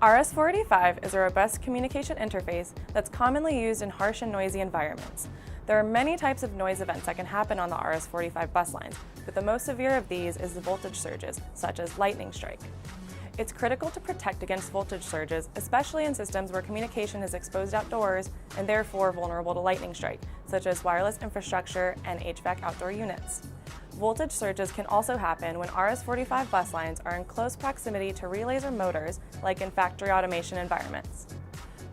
RS-485 is a robust communication interface that's commonly used in harsh and noisy environments. There are many types of noise events that can happen on the RS-485 bus lines, but the most severe of these is the voltage surges, such as lightning strike. It's critical to protect against voltage surges, especially in systems where communication is exposed outdoors and therefore vulnerable to lightning strike, such as wireless infrastructure and HVAC outdoor units. Voltage surges can also happen when RS-485 bus lines are in close proximity to relays or motors, like in factory automation environments.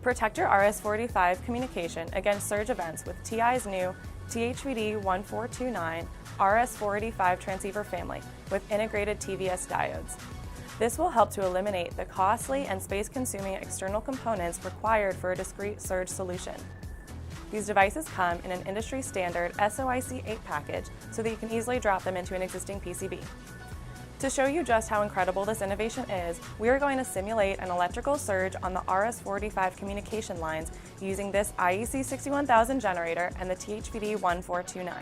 Protect your RS-485 communication against surge events with TI's new THVD1429 RS-485 transceiver family with integrated TVS diodes. This will help to eliminate the costly and space-consuming external components required for a discrete surge solution. These devices come in an industry-standard SOIC 8 package so that you can easily drop them into an existing PCB. To show you just how incredible this innovation is, we are going to simulate an electrical surge on the RS-485 communication lines using this IEC 61000 generator and the THVD1429.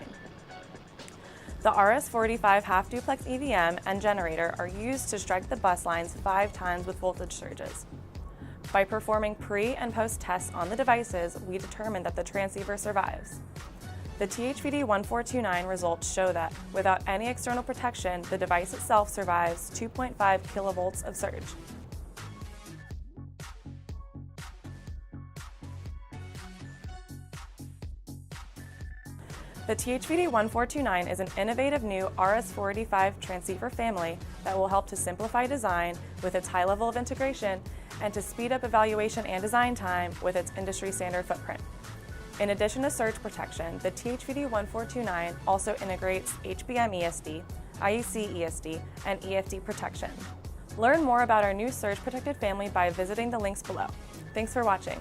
The RS-485 half-duplex EVM and generator are used to strike the bus lines 5 times with voltage surges. By performing pre- and post-tests on the devices, we determined that the transceiver survives. The THVD1429 results show that, without any external protection, the device itself survives 2.5 kilovolts of surge. The THVD1429 is an innovative new RS-485 transceiver family that will help to simplify design with its high level of integration and to speed up evaluation and design time with its industry standard footprint. In addition to surge protection, the THVD1429 also integrates HBM ESD, IEC ESD, and EFD protection. Learn more about our new surge protected family by visiting the links below. Thanks for watching.